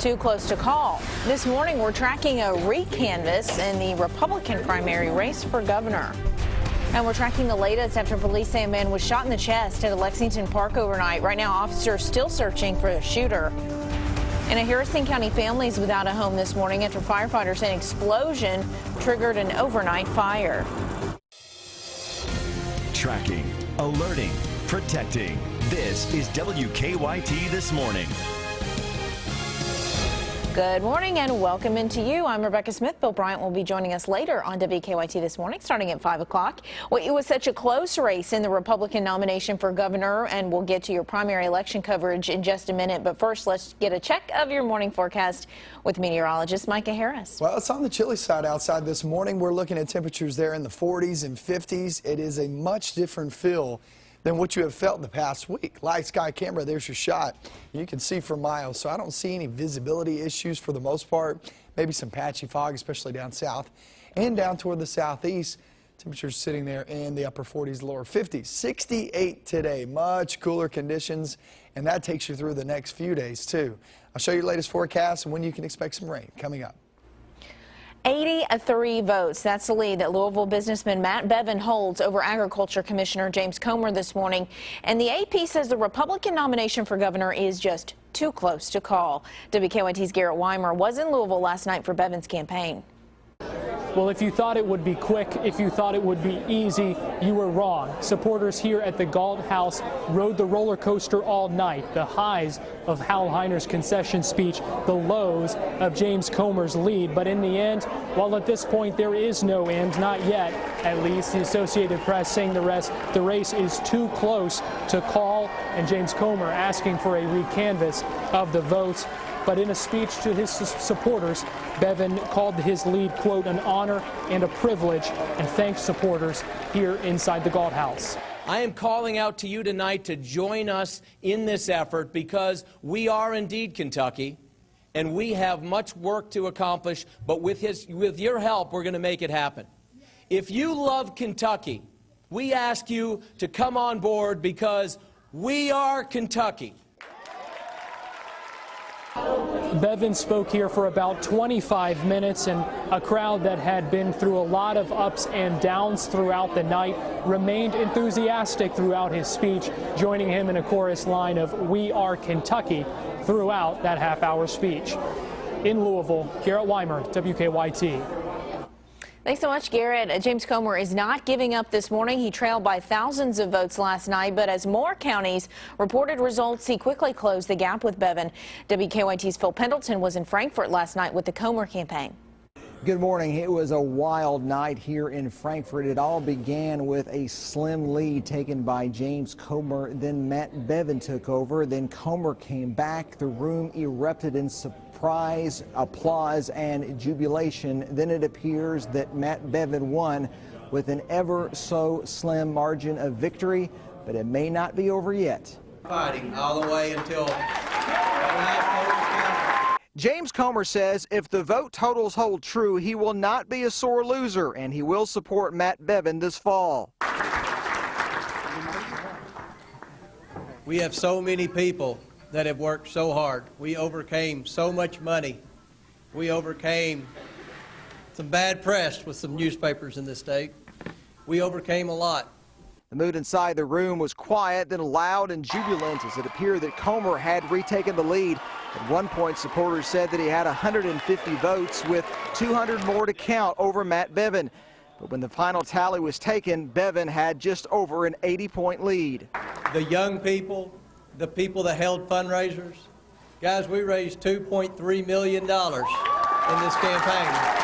Too close to call. This morning, we're tracking a recanvass in the Republican primary race for governor. And we're tracking the latest after police say a man was shot in the chest at a Lexington Park overnight. Right now, officers still searching for the shooter. And a Harrison County family is without a home this morning after firefighters say an explosion triggered an overnight fire. Tracking, alerting, protecting. This is WKYT This Morning. Good morning and welcome into you. I'm Rebecca Smith. Bill Bryant will be joining us later on WKYT This Morning, starting at 5 o'clock. Well, it was such a close race in the Republican nomination for governor, and we'll get to your primary election coverage in just a minute. But first, let's get a check of your morning forecast with meteorologist Micah Harris. Well, it's on the chilly side outside this morning. We're looking at temperatures there in the 40s and 50s. It is a much different feel than what you have felt the past week. Light sky camera, there's your shot. You can see for miles, so I don't see any visibility issues for the most part. Maybe some patchy fog, especially down south and down toward the southeast. Temperatures sitting there in the upper 40s, lower 50s. 68 today, much cooler conditions, and that takes you through the next few days too. I'll show you the latest forecast and when you can expect some rain coming up. 83 votes. That's the lead that Louisville businessman Matt Bevin holds over Agriculture Commissioner James Comer this morning. And the AP says the Republican nomination for governor is just too close to call. WKYT's Garrett Weimer was in Louisville last night for Bevin's campaign. Well, if you thought it would be quick, if you thought it would be easy, you were wrong. Supporters here at the Galt House rode the roller coaster all night. The highs of Hal Heiner's concession speech, the lows of James Comer's lead. But in the end, while at this point there is no end, not yet, at least, the Associated Press saying the race is too close to call, and James Comer asking for a recanvass of the votes. But in a speech to his supporters, Bevin called his lead, quote, an honor and a privilege, and thanked supporters here inside the Galt House. I am calling out to you tonight to join us in this effort because we are indeed Kentucky, and we have much work to accomplish, but with your help, we're going to make it happen. If you love Kentucky, we ask you to come on board because we are Kentucky. Bevin spoke here for about 25 minutes, and a crowd that had been through a lot of ups and downs throughout the night remained enthusiastic throughout his speech, joining him in a chorus line of "We Are Kentucky" throughout that half-hour speech. In Louisville, Garrett Weimer, WKYT. Thanks so much, Garrett. James Comer is not giving up this morning. He trailed by thousands of votes last night, but as more counties reported results, he quickly closed the gap with Bevin. WKYT's Phil Pendleton was in Frankfort last night with the Comer campaign. Good morning. It was a wild night here in Frankfort. It all began with a slim lead taken by James Comer. Then Matt Bevin took over. Then Comer came back. The room erupted in surprise, applause, and jubilation. Then it appears that Matt Bevin won with an ever so slim margin of victory, but it may not be over yet. Fighting all the way until James Comer says if the vote totals hold true, he will not be a sore loser, and he will support Matt Bevin this fall. we have so many people that have worked so hard. We overcame so much money. We overcame some bad press with some newspapers in this state. We overcame a lot. The mood inside the room was quiet, then loud and jubilant as it appeared that Comer had retaken the lead. At one point, supporters said that he had 150 votes with 200 more to count over Matt Bevin. But when the final tally was taken, Bevin had just over an 80-point lead. The young people, the people that held fundraisers, guys, we raised $2.3 million in this campaign.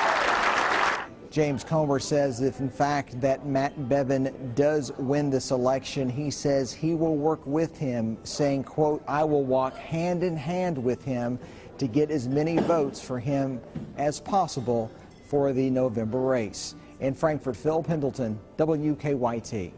James Comer says if in fact that Matt Bevin does win this election, he says he will work with him, saying, quote, I will walk hand in hand with him to get as many votes for him as possible for the November race. In Frankfort, Phil Pendleton, WKYT.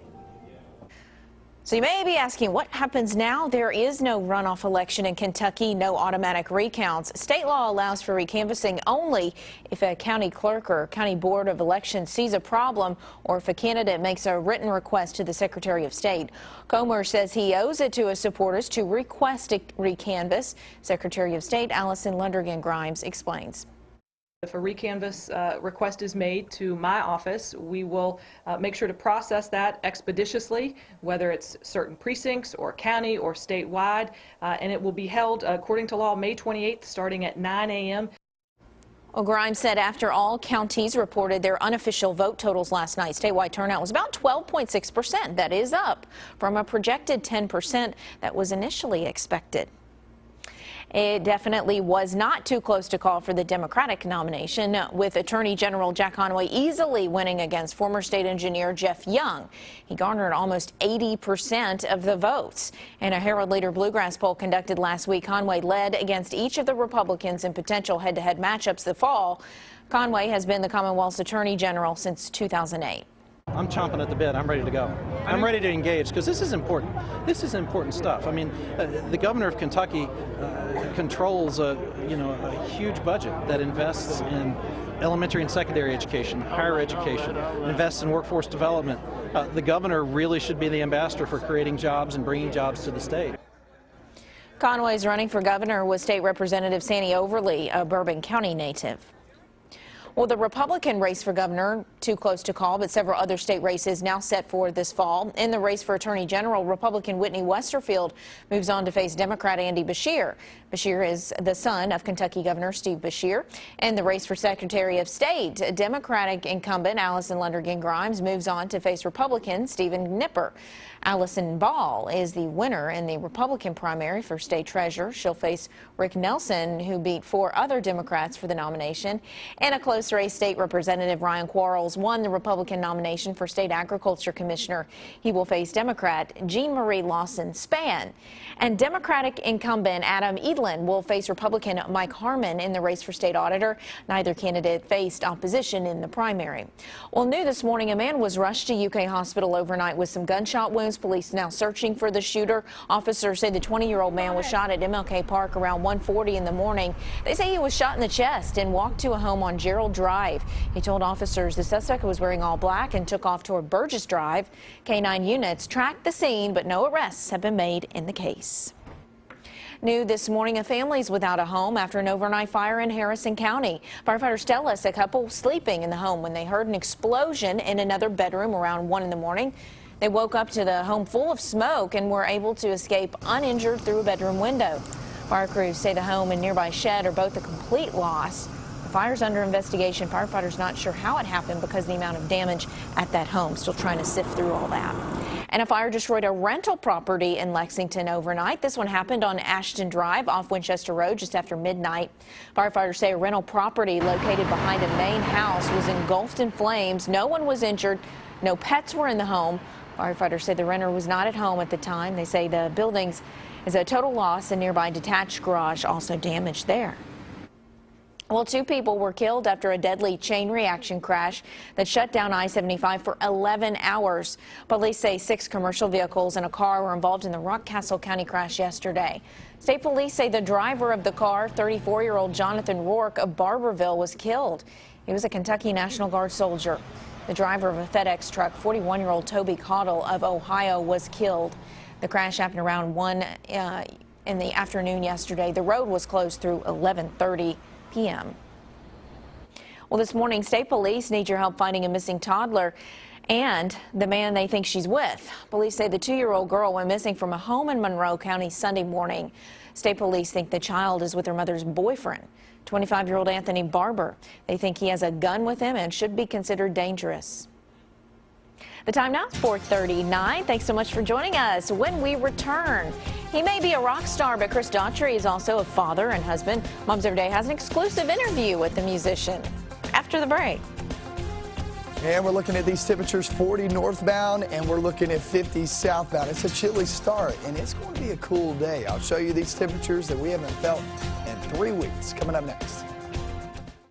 So you may be asking, what happens now? There is no runoff election in Kentucky, no automatic recounts. State law allows for recanvassing only if a county clerk or county board of elections sees a problem or if a candidate makes a written request to the Secretary of State. Comer says he owes it to his supporters to request a recanvass. Secretary of State Allison Lundergan-Grimes explains. If a recanvass request is made to my office, we will make sure to process that expeditiously, whether it's certain precincts or county or statewide, and it will be held according to law May 28th starting at 9 a.m. Well, Grimes said after all counties reported their unofficial vote totals last night, statewide turnout was about 12.6%. That is up from a projected 10% that was initially expected. It definitely was not too close to call for the Democratic nomination, with Attorney General Jack Conway easily winning against former state engineer Jeff Young. He garnered almost 80% of the votes. In a Herald Leader Bluegrass poll conducted last week, Conway led against each of the Republicans in potential head-to-head matchups this fall. Conway has been the Commonwealth's Attorney General since 2008. I'm chomping at the bit. I'm ready to go. I'm ready to engage because this is important. This is important stuff. I mean, the governor of Kentucky controls a huge budget that invests in elementary and secondary education, higher education, invests in workforce development. The governor really should be the ambassador for creating jobs and bringing jobs to the state. Conway's running for governor with State Representative Sandy Overly, a Bourbon County native. Well, the Republican race for governor, too close to call, but several other state races now set for this fall. In the race for Attorney General, Republican Whitney Westerfield moves on to face Democrat Andy Beshear. Beshear is the son of Kentucky Governor Steve Beshear. In the race for Secretary of State, Democratic incumbent Allison Lundergan-Grimes moves on to face Republican Stephen Nipper. Allison Ball is the winner in the Republican primary for state treasurer. She'll face Rick Nelson, who beat 4 other Democrats for the nomination. In a close race, State Representative Ryan Quarles won the Republican nomination for State Agriculture Commissioner. He will face Democrat Jean Marie Lawson Spann. And Democratic incumbent Adam Edlin will face Republican Mike Harmon in the race for state auditor. Neither candidate faced opposition in the primary. Well, new this morning, a man was rushed to UK hospital overnight with some gunshot wounds. Police now searching for the shooter. Officers say the 20-year-old man was shot at MLK Park around 1:40 in the morning. They say he was shot in the chest and walked to a home on Gerald Drive. He told officers the suspect was wearing all black and took off toward Burgess Drive. K-9 units tracked the scene, but no arrests have been made in the case. New this morning, a family's without a home after an overnight fire in Harrison County. Firefighters tell us a couple sleeping in the home when they heard an explosion in another bedroom around 1 in the morning. They woke up to the home full of smoke and were able to escape uninjured through a bedroom window. Fire crews say the home and nearby shed are both a complete loss. The fire's under investigation. Firefighters not sure how it happened because of the amount of damage at that home. Still trying to sift through all that. And a fire destroyed a rental property in Lexington overnight. This one happened on Ashton Drive off Winchester Road just after midnight. Firefighters say a rental property located behind a main house was engulfed in flames. No one was injured. No pets were in the home. Firefighters say the renter was not at home at the time. They say the buildings is a total loss. A nearby detached garage also damaged there. Well, 2 people were killed after a deadly chain reaction crash that shut down I-75 for 11 hours. Police say 6 commercial vehicles and a car were involved in the Rockcastle County crash yesterday. State police say the driver of the car, 34-year-old Jonathan Rourke of Barberville, was killed. He was a Kentucky National Guard soldier. The driver of a FedEx truck, 41-year-old Toby Caudill of Ohio, was killed. The crash happened around 1 in the afternoon yesterday. The road was closed through 11:30 p.m. Well, this morning, state police need your help finding a missing toddler and the man they think she's with. Police say the 2-year-old girl went missing from a home in Monroe County Sunday morning. State police think the child is with her mother's boyfriend, 25-year-old Anthony Barber. They think he has a gun with him and should be considered dangerous. The time now is 4:39. Thanks so much for joining us. When we return, he may be a rock star, but Chris Daughtry is also a father and husband. Moms Every Day has an exclusive interview with the musician after the break. And we're looking at these temperatures, 40 northbound, and we're looking at 50 southbound. It's a chilly start, and it's going to be a cool day. I'll show you these temperatures that we haven't felt in 3 weeks. Coming up next.